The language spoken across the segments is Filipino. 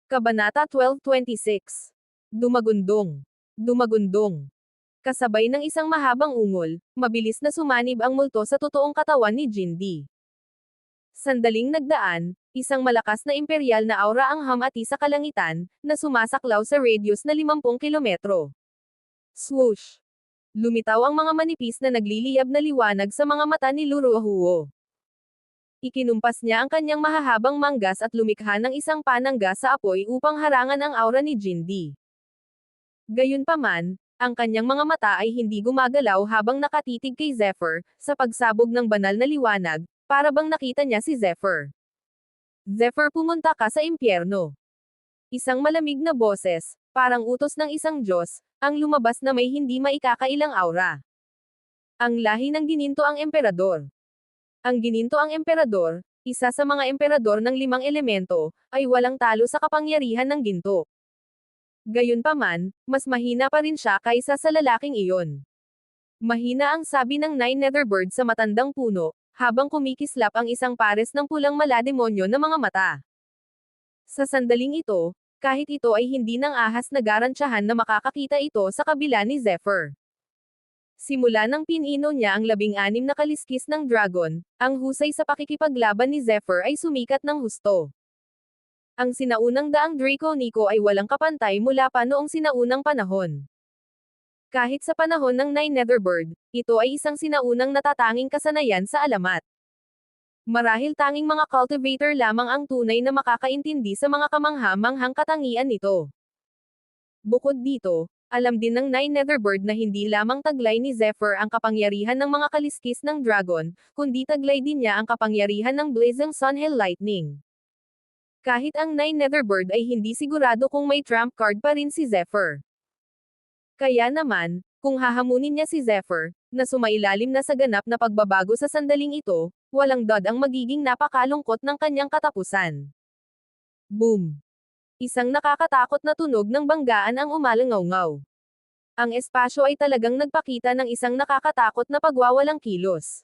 Kabanata 12:26. Dumagundong. Dumagundong. Kasabay ng isang mahabang ungol, mabilis na sumanib ang multo sa totoong katawan ni Jindy. Sandaling nagdaan, isang malakas na imperial na aura ang hamati sa kalangitan, na sumasaklaw sa radius na 50 kilometro. Swoosh! Lumitaw ang mga manipis na nagliliyab na liwanag sa mga mata ni Luruahuo. Ikinumpas niya ang kanyang mahahabang manggas at lumikha ng isang panangga sa apoy upang harangan ang aura ni Jindy. Gayunpaman, ang kanyang mga mata ay hindi gumagalaw habang nakatitig kay Zephyr, sa pagsabog ng banal na liwanag, para bang nakita niya si Zephyr. Zephyr, pumunta ka sa impyerno. Isang malamig na boses, parang utos ng isang Diyos, ang lumabas na may hindi maikakailang aura. Ang lahi ng gininto ang emperador. Ang gininto ang emperador, isa sa mga emperador ng 5 elemento, ay walang talo sa kapangyarihan ng ginto. Gayunpaman, mas mahina pa rin siya kaysa sa lalaking iyon. Mahina ang sabi ng Nine Netherbird sa matandang puno, habang kumikislap ang isang pares ng pulang malademonyo na mga mata. Sa sandaling ito, kahit ito ay hindi ng ahas na garantyahan na makakakita ito sa kabila ni Zephyr. Simula nang pinino niya ang 16 na kaliskis ng dragon, ang husay sa pakikipaglaban ni Zephyr ay sumikat ng husto. Ang sinaunang daang Draco Nico ay walang kapantay mula pa noong sinaunang panahon. Kahit sa panahon ng Nine Netherbird, ito ay isang sinaunang natatanging kasanayan sa alamat. Marahil tanging mga cultivator lamang ang tunay na makakaintindi sa mga kamangha-manghang katangian nito. Bukod dito, alam din ng Nine Netherbird na hindi lamang taglay ni Zephyr ang kapangyarihan ng mga kaliskis ng dragon, kundi taglay din niya ang kapangyarihan ng Blazing Sun Hell Lightning. Kahit ang Nine Netherbird ay hindi sigurado kung may trump card pa rin si Zephyr. Kaya naman, kung hahamunin niya si Zephyr, na sumailalim na sa ganap na pagbabago sa sandaling ito, walang dod ang magiging napakalungkot ng kanyang katapusan. Boom! Isang nakakatakot na tunog ng banggaan ang umalangaw-ngaw. Ang espasyo ay talagang nagpakita ng isang nakakatakot na pagwawalang kilos.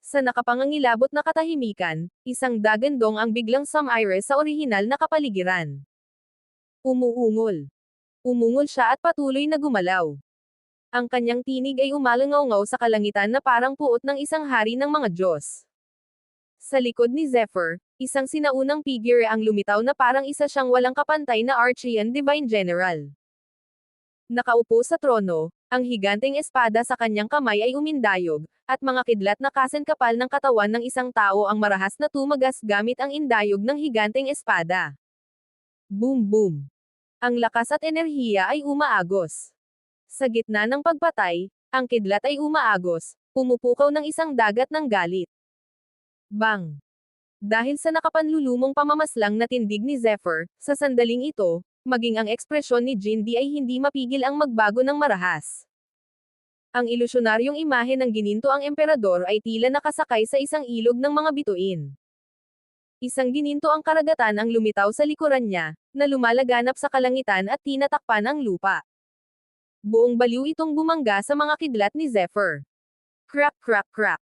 Sa nakapangangilabot na katahimikan, isang dagandong ang biglang sumire sa orihinal na kapaligiran. Umuungol. Umungol siya at patuloy na gumalaw. Ang kanyang tinig ay umalangaw-ngaw sa kalangitan na parang puot ng isang hari ng mga Diyos. Sa likod ni Zephyr, isang sinaunang figure ang lumitaw na parang isa siyang walang kapantay na Archean Divine General. Nakaupo sa trono, ang higanteng espada sa kanyang kamay ay umindayog, at mga kidlat na kasenkapal ng katawan ng isang tao ang marahas na tumagas gamit ang indayog ng higanteng espada. Boom boom! Ang lakas at enerhiya ay umaagos. Sa gitna ng pagpatay, ang kidlat ay umaagos, pumupukaw ng isang dagat ng galit. Bang! Dahil sa nakapanlulumong pamamaslang na tindig ni Zephyr, sa sandaling ito, maging ang ekspresyon ni Jindy ay hindi mapigil ang magbago ng marahas. Ang ilusyonaryong imahe ng gininto ang emperador ay tila nakasakay sa isang ilog ng mga bituin. Isang gininto ang karagatan ang lumitaw sa likuran niya, na lumalaganap sa kalangitan at tinatakpan ang lupa. Buong baliw itong bumangga sa mga kidlat ni Zephyr. Crack crack crack.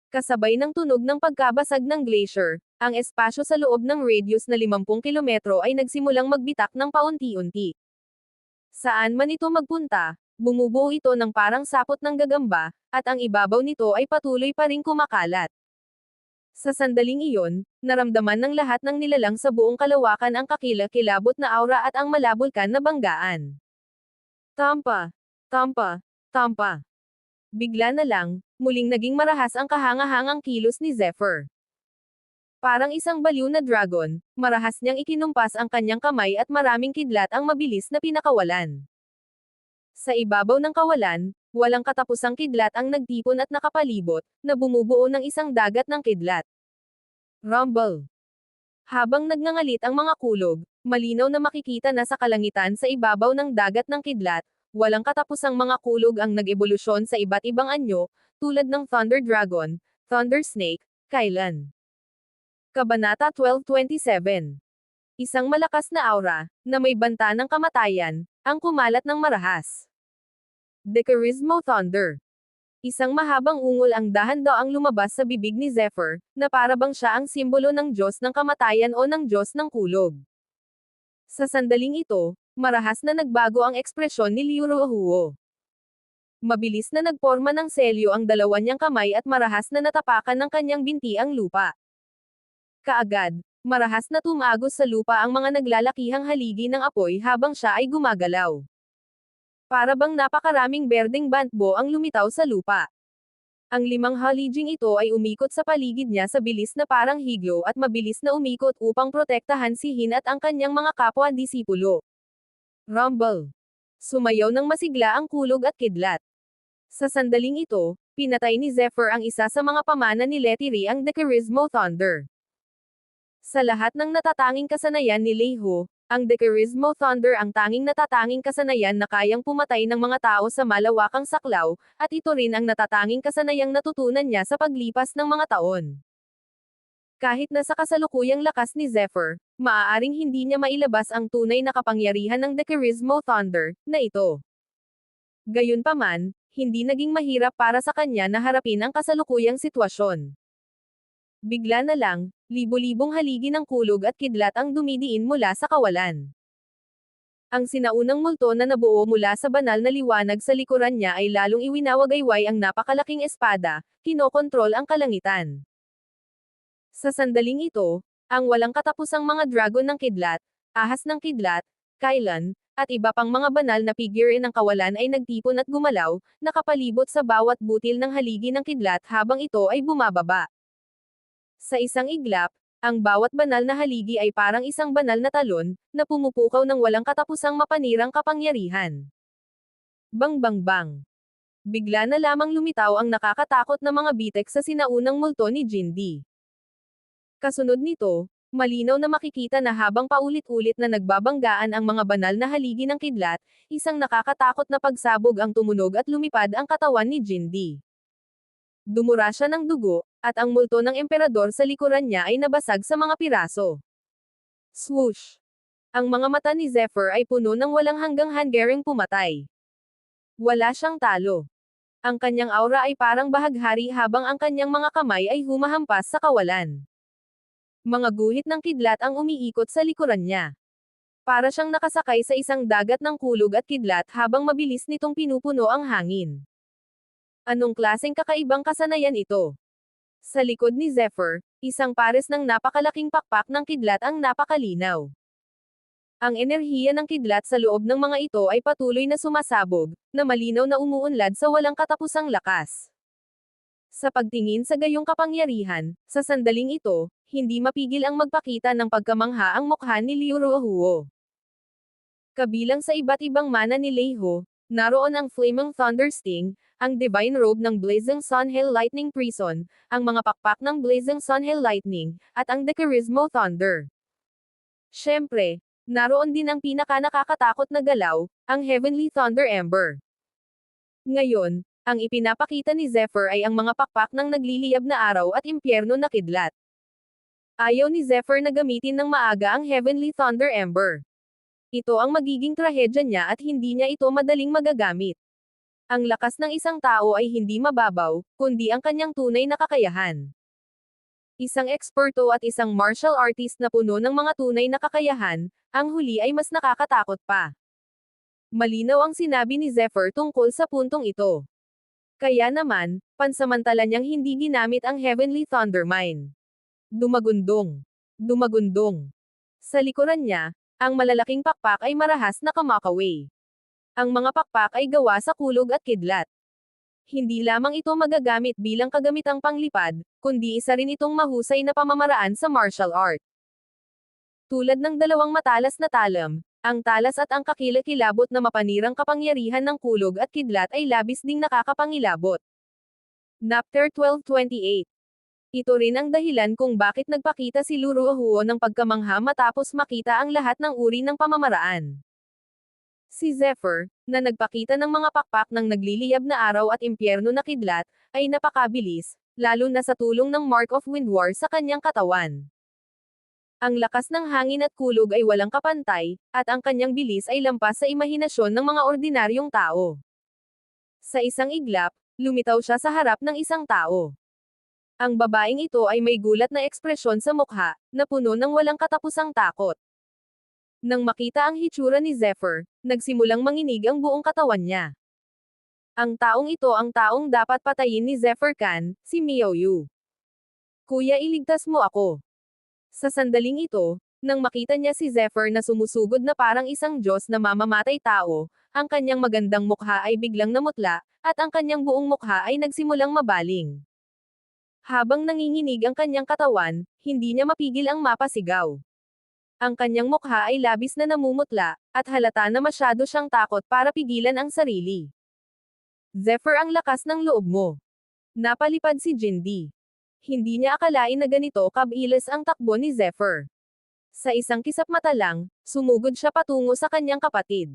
Kasabay ng tunog ng pagkabasag ng glacier, ang espasyo sa loob ng radius na 50 kilometro ay nagsimulang magbitak ng paunti-unti. Saan man ito magpunta, bumubuo ito ng parang sapot ng gagamba, at ang ibabaw nito ay patuloy pa ring kumakalat. Sa sandaling iyon, naramdaman ng lahat ng nilalang sa buong kalawakan ang kakilakilabot na aura at ang malabulkan na banggaan. Tampa! Tampa! Tampa! Bigla na lang, muling naging marahas ang kahangahangang kilos ni Zephyr. Parang isang baliw na dragon, marahas niyang ikinumpas ang kanyang kamay at maraming kidlat ang mabilis na pinakawalan. Sa ibabaw ng kawalan, walang katapusang kidlat ang nagtipon at nakapalibot, na bumubuo ng isang dagat ng kidlat. Rumble! Habang nagngangalit ang mga kulog, malinaw na makikita na sa kalangitan sa ibabaw ng dagat ng kidlat, walang katapusang mga kulog ang nag-ebolusyon sa iba't ibang anyo, tulad ng Thunder Dragon, Thunder Snake, Kailan. Kabanata 12:27. Isang malakas na aura, na may banta ng kamatayan, ang kumalat ng marahas. Decarismo Thunder. Isang mahabang ungol ang dahan-daang lumabas sa bibig ni Zephyr, na para bang siya ang simbolo ng Diyos ng kamatayan o ng Diyos ng kulog. Sa sandaling ito, marahas na nagbago ang ekspresyon ni Liu Ruohuo. Mabilis na nagporma ng selyo ang dalawa niyang kamay at marahas na natapakan ng kanyang binti ang lupa. Kaagad, marahas na tumagos sa lupa ang mga naglalakihang haligi ng apoy habang siya ay gumagalaw. Para bang napakaraming berdeng bantbo ang lumitaw sa lupa. Ang 5 haliging ito ay umikot sa paligid niya sa bilis na parang higlo at mabilis na umikot upang protektahan si Hin at ang kanyang mga kapwa-disipulo. Rumble. Sumayaw ng masigla ang kulog at kidlat. Sa sandaling ito, pinatay ni Zephyr ang isa sa mga pamana ni Letiri ang Decarismo Thunder. Sa lahat ng natatanging kasanayan ni Leiho, ang Decarismo Thunder ang tanging natatanging kasanayan na kayang pumatay ng mga tao sa malawakang saklaw, at ito rin ang natatanging kasanayang natutunan niya sa paglipas ng mga taon. Kahit na sa kasalukuyang lakas ni Zephyr, maaaring hindi niya mailabas ang tunay na kapangyarihan ng Decarismo Thunder, na ito. Gayunpaman, hindi naging mahirap para sa kanya na harapin ang kasalukuyang sitwasyon. Bigla na lang, libo-libong haligi ng kulog at kidlat ang dumidiin mula sa kawalan. Ang sinaunang multo na nabuo mula sa banal na liwanag sa likuran niya ay lalong iwinawagayway ang napakalaking espada, kinokontrol ang kalangitan. Sa sandaling ito, ang walang katapusang mga dragon ng kidlat, ahas ng kidlat, kailan, at iba pang mga banal na figure ng kawalan ay nagtipon at gumalaw, nakapalibot sa bawat butil ng haligi ng kidlat habang ito ay bumababa. Sa isang iglap, ang bawat banal na haligi ay parang isang banal na talon, na pumupukaw ng walang katapusang mapanirang kapangyarihan. Bang bang bang. Bigla na lamang lumitaw ang nakakatakot na mga bitek sa sinaunang multo ni Jindy. Kasunod nito, malinaw na makikita na habang paulit-ulit na nagbabanggaan ang mga banal na haligi ng kidlat, isang nakakatakot na pagsabog ang tumunog at lumipad ang katawan ni Jindy. Dumura siya ng dugo, at ang multo ng emperador sa likuran niya ay nabasag sa mga piraso. Swoosh! Ang mga mata ni Zephyr ay puno ng walang hanggang hanggaring pumatay. Wala siyang talo. Ang kanyang aura ay parang bahaghari habang ang kanyang mga kamay ay humahampas sa kawalan. Mga guhit ng kidlat ang umiikot sa likuran niya. Para siyang nakasakay sa isang dagat ng kulog at kidlat habang mabilis nitong pinupuno ang hangin. Anong klaseng kakaibang kasanayan ito? Sa likod ni Zephyr, isang pares ng napakalaking pakpak ng kidlat ang napakalinaw. Ang enerhiya ng kidlat sa loob ng mga ito ay patuloy na sumasabog, na malinaw na umuunlad sa walang katapusang lakas. Sa pagtingin sa gayong kapangyarihan, sa sandaling ito, hindi mapigil ang magpakita ng pagkamangha ang mukha ni Liu Ruohuo. Kabilang sa iba't ibang mana ni Leiho, naroon ang Flaming Thunder Sting, ang Divine Robe ng Blazing Sun Hail Lightning Prison, ang mga pakpak ng Blazing Sun Hail Lightning, at ang Decarismo Thunder. Siyempre, naroon din ang pinaka-nakakatakot na galaw, ang Heavenly Thunder Ember. Ngayon, ang ipinapakita ni Zephyr ay ang mga pakpak ng nagliliyab na araw at impyerno na kidlat. Ayaw ni Zephyr na gamitin ng maaga ang Heavenly Thunder Ember. Ito ang magiging trahedya niya at hindi niya ito madaling magagamit. Ang lakas ng isang tao ay hindi mababaw, kundi ang kanyang tunay na kakayahan. Isang eksperto at isang martial artist na puno ng mga tunay na kakayahan, ang huli ay mas nakakatakot pa. Malinaw ang sinabi ni Zephyr tungkol sa puntong ito. Kaya naman, pansamantala niyang hindi ginamit ang Heavenly Thunder Mine. Dumagundong. Dumagundong. Sa likuran niya, ang malalaking pakpak ay marahas na kamakaway. Ang mga pakpak ay gawa sa kulog at kidlat. Hindi lamang ito magagamit bilang kagamitang panglipad, kundi isa rin itong mahusay na pamamaraan sa martial art. Tulad ng dalawang matalas na talam, ang talas at ang kakilakilabot na mapanirang kapangyarihan ng kulog at kidlat ay labis ding nakakapangilabot. Napter 1228. Ito rin ang dahilan kung bakit nagpakita si Liu Ruohuo ng pagkamangha matapos makita ang lahat ng uri ng pamamaraan. Si Zephyr, na nagpakita ng mga pakpak ng nagliliyab na araw at impyerno na kidlat, ay napakabilis, lalo na sa tulong ng Mark of Windwar sa kanyang katawan. Ang lakas ng hangin at kulog ay walang kapantay, at ang kanyang bilis ay lampas sa imahinasyon ng mga ordinaryong tao. Sa isang iglap, lumitaw siya sa harap ng isang tao. Ang babaeng ito ay may gulat na ekspresyon sa mukha, na puno ng walang katapusang takot. Nang makita ang hitsura ni Zephyr, nagsimulang manginig ang buong katawan niya. Ang taong ito ang taong dapat patayin ni Zephyr Khan, si Miaoyu. Kuya, iligtas mo ako. Sa sandaling ito, nang makita niya si Zephyr na sumusugod na parang isang Diyos na mamamatay tao, ang kanyang magandang mukha ay biglang namutla, at ang kanyang buong mukha ay nagsimulang mabaling. Habang nanginginig ang kanyang katawan, hindi niya mapigil ang mapasigaw. Ang kanyang mukha ay labis na namumutla, at halata na masyado siyang takot para pigilan ang sarili. Zephyr, ang lakas ng loob mo. Napalipad si Jindy. Hindi niya akalain na ganito kabilis ang takbo ni Zephyr. Sa isang kisap mata lang, sumugod siya patungo sa kanyang kapatid.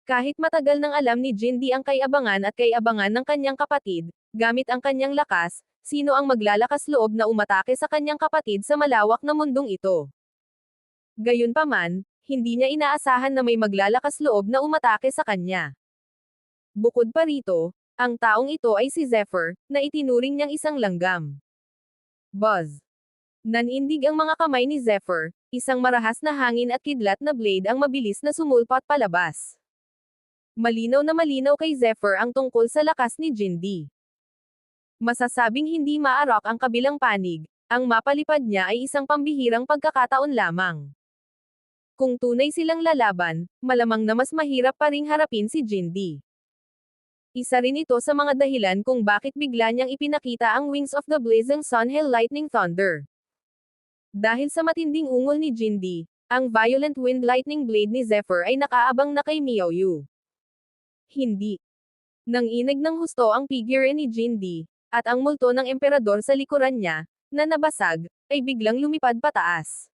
Kahit matagal nang alam ni Jindy ang kay-abangan at kay-abangan ng kanyang kapatid, gamit ang kanyang lakas, sino ang maglalakas loob na umatake sa kanyang kapatid sa malawak na mundong ito? Gayunpaman, hindi niya inaasahan na may maglalakas loob na umatake sa kanya. Bukod pa rito, ang taong ito ay si Zephyr, na itinuring niyang isang langgam. Buzz. Nanindig ang mga kamay ni Zephyr, isang marahas na hangin at kidlat na blade ang mabilis na sumulpat palabas. Malinaw na malinaw kay Zephyr ang tungkol sa lakas ni Jindy. Masasabing hindi maarok ang kabilang panig, ang mapalipad niya ay isang pambihirang pagkakataon lamang. Kung tunay silang lalaban, malamang na mas mahirap pa ring harapin si Jindy. Isa rin ito sa mga dahilan kung bakit bigla niyang ipinakita ang Wings of the Blazing Sun Hail Lightning Thunder. Dahil sa matinding ungol ni Jindy, ang Violent Wind Lightning Blade ni Zephyr ay nakaabang na kay Miaoyu. Hindi. Nang inag ng husto ang figure ni Jindy, at ang multo ng emperador sa likuran niya, na nabasag, ay biglang lumipad pataas.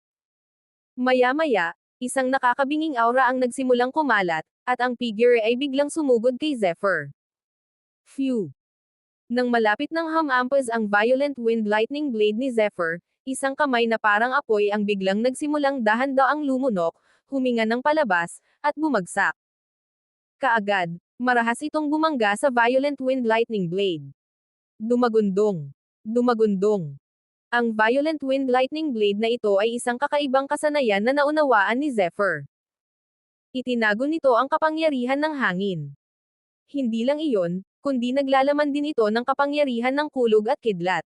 Maya-maya, isang nakakabinging aura ang nagsimulang kumalat, at ang figure ay biglang sumugod kay Zephyr. Phew! Nang malapit ng hamampos ang Violent Wind Lightning Blade ni Zephyr, isang kamay na parang apoy ang biglang nagsimulang dahan-daang lumunok, huminga ng palabas, at bumagsak. Kaagad, marahas itong bumangga sa Violent Wind Lightning Blade. Dumagundong. Dumagundong. Ang Violent Wind Lightning Blade na ito ay isang kakaibang kasanayan na naunawaan ni Zephyr. Itinago nito ang kapangyarihan ng hangin. Hindi lang iyon, kundi naglalaman din ito ng kapangyarihan ng kulog at kidlat.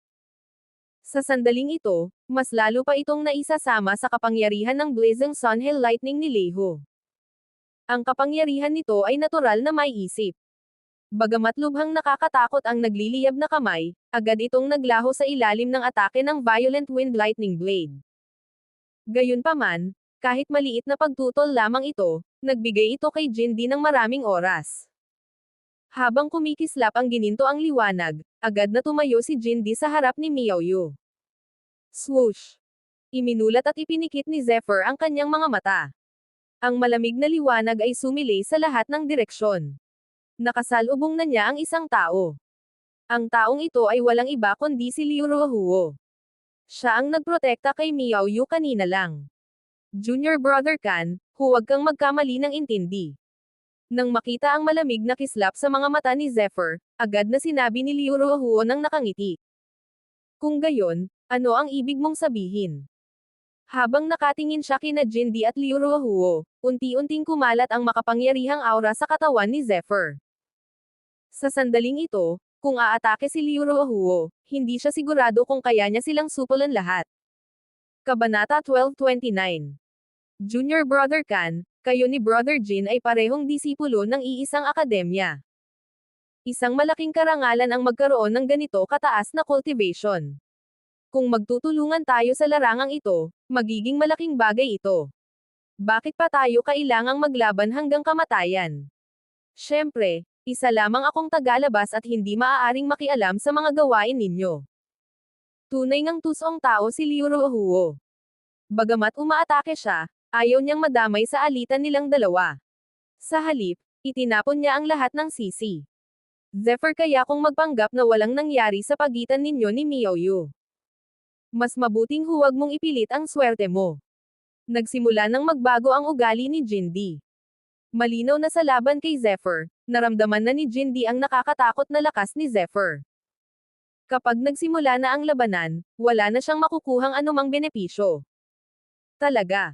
Sa sandaling ito, mas lalo pa itong naisasama sa kapangyarihan ng Blazing Sun Hail Lightning ni Leho. Ang kapangyarihan nito ay natural na may isip. Bagamat lubhang nakakatakot ang nagliliyab na kamay, agad itong naglaho sa ilalim ng atake ng Violent Wind Lightning Blade. Gayunpaman, kahit maliit na pagtutol lamang ito, nagbigay ito kay Jindy ng maraming oras. Habang kumikislap ang gininto ang liwanag, agad na tumayo si Jindy sa harap ni Miaoyu. Swoosh! Iminulat at ipinikit ni Zephyr ang kanyang mga mata. Ang malamig na liwanag ay sumilay sa lahat ng direksyon. Nakasalubong na niya ang isang tao. Ang taong ito ay walang iba kundi si Liu Ruohuo. Siya ang nagprotekta kay Miaoyu kanina lang. Junior Brother Khan, huwag kang magkamali ng intindi. Nang makita ang malamig na kislap sa mga mata ni Zephyr, agad na sinabi ni Liu Ruohuo nang nakangiti. Kung gayon, ano ang ibig mong sabihin? Habang nakatingin siya kina Jindy at Liu Ruohuo, unti-unting kumalat ang makapangyarihang aura sa katawan ni Zephyr. Sa sandaling ito, kung aatake si Liu Ruohuo, hindi siya sigurado kung kaya niya silang supulan lahat. Kabanata 1229. Junior Brother Khan, kayo ni Brother Jin ay parehong disipulo ng iisang akademya. Isang malaking karangalan ang magkaroon ng ganito kataas na cultivation. Kung magtutulungan tayo sa larangang ito, magiging malaking bagay ito. Bakit pa tayo kailangang maglaban hanggang kamatayan? Siyempre, isa lamang akong tagalabas at hindi maaaring makialam sa mga gawain ninyo. Tunay ngang tusong tao si Liu Ruohuo. Bagamat umaatake siya, ayaw niyang madamay sa alitan nilang dalawa. Sa halip, itinapon niya ang lahat ng sisi. Zephyr, kaya kung magpanggap na walang nangyari sa pagitan ninyo ni Miaoyu. Mas mabuting huwag mong ipilit ang swerte mo. Nagsimula nang magbago ang ugali ni Jindy. Malinaw na sa laban kay Zephyr, naramdaman na ni Jindy ang nakakatakot na lakas ni Zephyr. Kapag nagsimula na ang labanan, wala na siyang makukuhang anumang benepisyo. Talaga.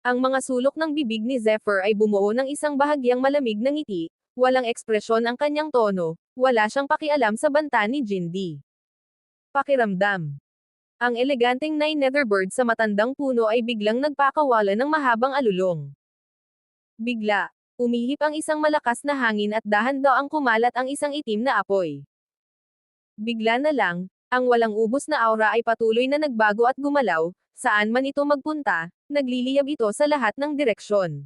Ang mga sulok ng bibig ni Zephyr ay bumuo ng isang bahagyang malamig na ngiti, walang ekspresyon ang kanyang tono, wala siyang pakialam sa banta ni Jindy. Pakiramdam. Ang eleganteng Nine Netherbird sa matandang puno ay biglang nagpakawala ng mahabang alulong. Bigla, umihip ang isang malakas na hangin at dahan-daang kumalat ang isang itim na apoy. Bigla na lang, ang walang ubos na aura ay patuloy na nagbago at gumalaw, saan man ito magpunta, nagliliyab ito sa lahat ng direksyon.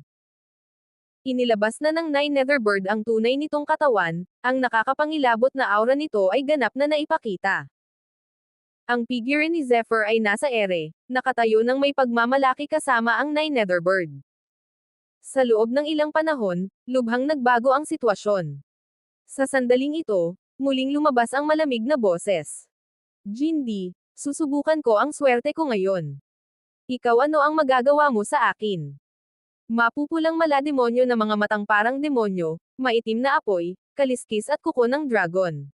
Inilabas na ng Nine Netherbird ang tunay nitong katawan, ang nakakapangilabot na aura nito ay ganap na naipakita. Ang figure ni Zephyr ay nasa ere, nakatayo ng may pagmamalaki kasama ang Nine Netherbird. Sa loob ng ilang panahon, lubhang nagbago ang sitwasyon. Sa sandaling ito, muling lumabas ang malamig na boses. Jindy, susubukan ko ang swerte ko ngayon. Ikaw ano ang magagawa mo sa akin? Mapupulang malademonyo na mga matang parang demonyo, maitim na apoy, kaliskis at kuko ng dragon.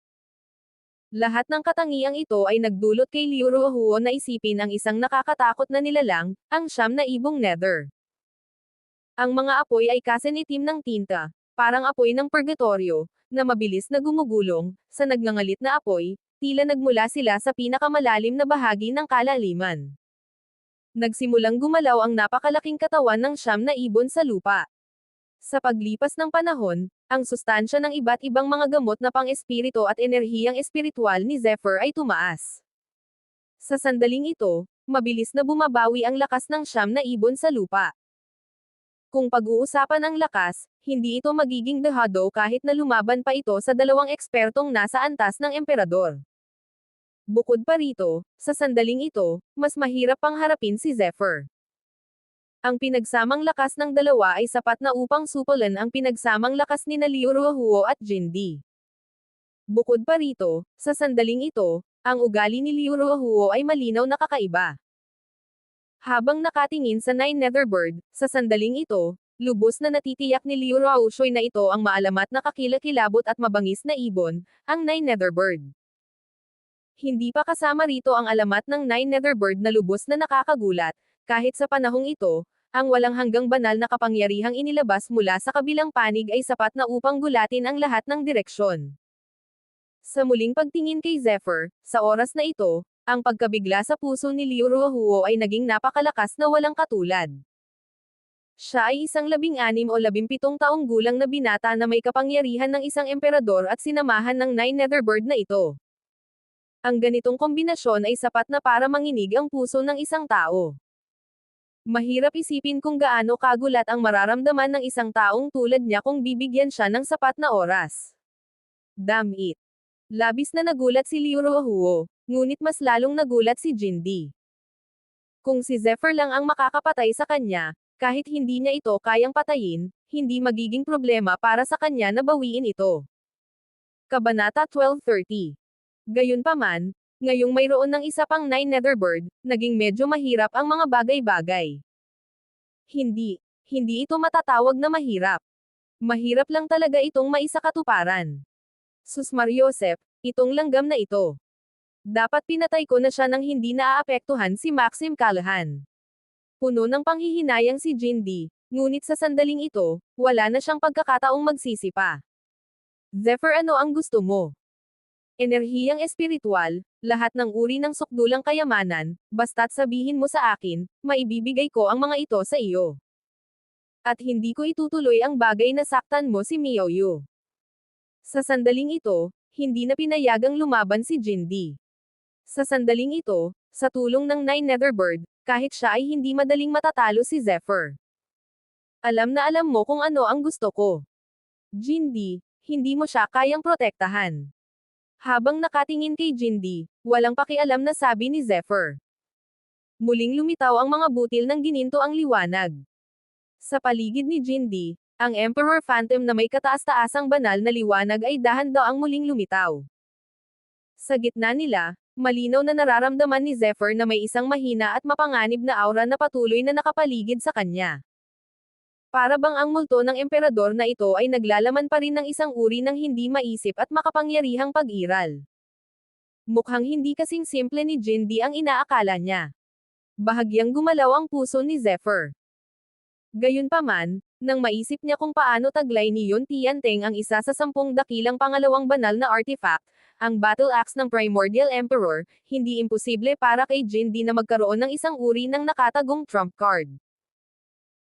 Lahat ng katangiang ito ay nagdulot kay Liu Ruohuo na isipin ang isang nakakatakot na nilalang, ang siyam na ibong nether. Ang mga apoy ay kasenitim ng tinta, parang apoy ng purgatorio, na mabilis na gumugulong, sa nagngangalit na apoy, tila nagmula sila sa pinakamalalim na bahagi ng kalaliman. Nagsimulang gumalaw ang napakalaking katawan ng siyam na ibon sa lupa. Sa paglipas ng panahon, ang sustansya ng iba't ibang mga gamot na pang-espiritu at enerhiyang espiritual ni Zephyr ay tumaas. Sa sandaling ito, mabilis na bumabawi ang lakas ng siyam na ibon sa lupa. Kung pag-uusapan ang lakas, hindi ito magiging dehado kahit na lumaban pa ito sa dalawang ekspertong nasa antas ng emperador. Bukod pa rito, sa sandaling ito, mas mahirap pang harapin si Zephyr. Ang pinagsamang lakas ng dalawa ay sapat na upang supulan ang pinagsamang lakas ni Liu Ruohuo at Jindy. Bukod pa rito, sa sandaling ito, ang ugali ni Liu Ruohuo ay malinaw na kakaiba. Habang nakatingin sa Nine Netherbird, sa sandaling ito, lubos na natitiyak ni Liu Ruohuo na ito ang maalamat na kakilakilabot at mabangis na ibon, ang Nine Netherbird. Hindi pa kasama rito ang alamat ng Nine Netherbird na lubos na nakakagulat, kahit sa panahong ito, ang walang hanggang banal na kapangyarihang inilabas mula sa kabilang panig ay sapat na upang gulatin ang lahat ng direksyon. Sa muling pagtingin kay Zephyr, sa oras na ito, ang pagkabigla sa puso ni Liu Ruohuo ay naging napakalakas na walang katulad. Siya ay isang 16 o 17 taong gulang na binata na may kapangyarihan ng isang emperador at sinamahan ng Nine Netherbird na ito. Ang ganitong kombinasyon ay sapat na para manginig ang puso ng isang tao. Mahirap isipin kung gaano kagulat ang mararamdaman ng isang taong tulad niya kung bibigyan siya ng sapat na oras. Damn it. Labis na nagulat si Liu Ruohuo, ngunit mas lalong nagulat si Jindy. Kung si Zephyr lang ang makakapatay sa kanya, kahit hindi niya ito kayang patayin, hindi magiging problema para sa kanya na bawiin ito. Kabanata 1230. Gayunpaman, ngayong mayroon ng isa pang Nine Netherbird, naging medyo mahirap ang mga bagay-bagay. Hindi ito matatawag na mahirap. Mahirap lang talaga itong maisakatuparan. Sus Mariosep, itong langgam na ito. Dapat pinatay ko na siya nang hindi naaapektuhan si Maxim Callahan. Puno ng panghihinayang si Jindy, ngunit sa sandaling ito, wala na siyang pagkakataong magsisi pa. Zephyr ano ang gusto mo? Enerhiyang espiritual, lahat ng uri ng sukdulang kayamanan, basta't sabihin mo sa akin, maibibigay ko ang mga ito sa iyo. At hindi ko itutuloy ang bagay na saktan mo si Miaoyu. Sa sandaling ito, hindi na pinayagang lumaban si Jindy. Sa sandaling ito, sa tulong ng Nine Netherbird, kahit siya ay hindi madaling matatalo si Zephyr. Alam na alam mo kung ano ang gusto ko. Jindy, hindi mo siya kayang protektahan. Habang nakatingin kay Jindy, walang pakialam na sabi ni Zephyr. Muling lumitaw ang mga butil ng gininto ang liwanag. Sa paligid ni Jindy, ang Emperor Phantom na may kataas-taasang banal na liwanag ay dahan-daang muling lumitaw. Sa gitna nila, malinaw na nararamdaman ni Zephyr na may isang mahina at mapanganib na aura na patuloy na nakapaligid sa kanya. Para bang ang multo ng emperador na ito ay naglalaman pa rin ng isang uri ng hindi maisip at makapangyarihang pag-iral. Mukhang hindi kasing simple ni Jindy ang inaakala niya. Bahagyang gumalaw ang puso ni Zephyr. Gayunpaman, nang maisip niya kung paano taglay ni Yun Tianteng ang isa sa 10 dakilang pangalawang banal na artifact, ang Battle Axe ng Primordial Emperor, hindi imposible para kay Jindy na magkaroon ng isang uri ng nakatagong trump card.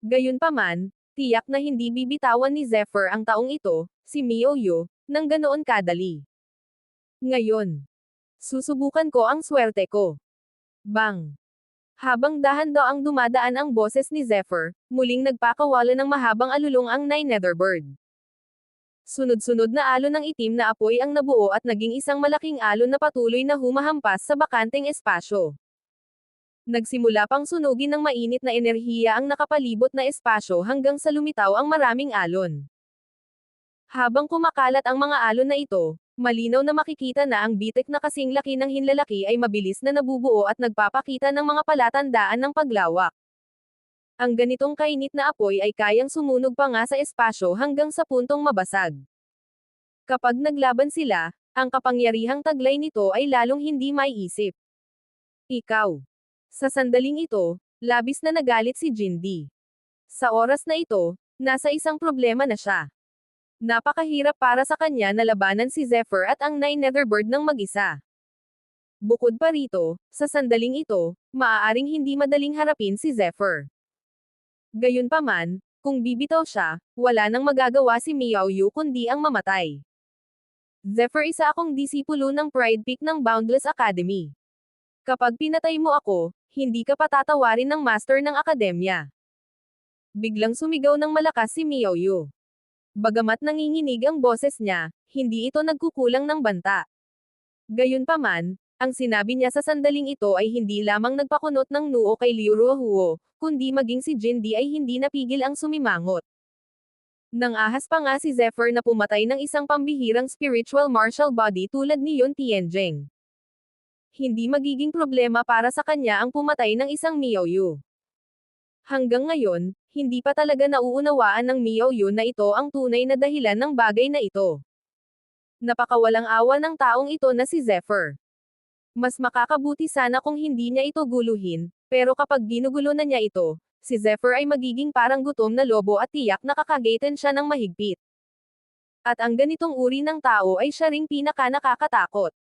Gayunpaman, tiyak na hindi bibitawan ni Zephyr ang taong ito, si Miouyo, nang ganoon kadali. Ngayon, susubukan ko ang swerte ko. Bang! Habang dahan-daang dumadaan ang boses ni Zephyr, muling nagpakawala ng mahabang alulong ang Nine Netherbird. Sunod-sunod na alon ng itim na apoy ang nabuo at naging isang malaking alon na patuloy na humahampas sa bakanteng espasyo. Nagsimula pang sunugin ng mainit na enerhiya ang nakapalibot na espasyo hanggang sa lumitaw ang maraming alon. Habang kumakalat ang mga alon na ito, malinaw na makikita na ang bitik na kasing laki ng hinlalaki ay mabilis na nabubuo at nagpapakita ng mga palatandaan ng paglawak. Ang ganitong kainit na apoy ay kayang sumunog pa nga sa espasyo hanggang sa puntong mabasag. Kapag naglaban sila, ang kapangyarihang taglay nito ay lalong hindi maiisip. Ikaw. Sa sandaling ito, labis na nagalit si Jindy. Sa oras na ito, nasa isang problema na siya. Napakahirap para sa kanya na labanan si Zephyr at ang Nine Netherbird ng mag-isa. Bukod pa rito, sa sandaling ito, maaaring hindi madaling harapin si Zephyr. Gayunpaman, kung bibitaw siya, wala nang magagawa si Miouyo kundi ang mamatay. Zephyr, isa akong disipulo ng Pride Peak ng Boundless Academy. Kapag pinatay mo ako, hindi ka patatawarin ng master ng akademya. Biglang sumigaw ng malakas si Miouyo. Bagamat nanginginig ang boses niya, hindi ito nagkukulang ng banta. Gayunpaman, ang sinabi niya sa sandaling ito ay hindi lamang nagpakunot ng noo kay Liu Ruohuo, kundi maging si Jindy ay hindi napigil ang sumimangot. Nang ahas pa nga si Zephyr na pumatay ng isang pambihirang spiritual martial body tulad ni Yun Tianjing. Hindi magiging problema para sa kanya ang pumatay ng isang Miouyo. Hanggang ngayon, hindi pa talaga nauunawaan ng Miouyo na ito ang tunay na dahilan ng bagay na ito. Napakawalang awa ng taong ito na si Zephyr. Mas makakabuti sana kung hindi niya ito guluhin, pero kapag ginugulo na niya ito, si Zephyr ay magiging parang gutom na lobo at tiyak na kakagatin siya ng mahigpit. At ang ganitong uri ng tao ay siya ring pinaka nakakatakot.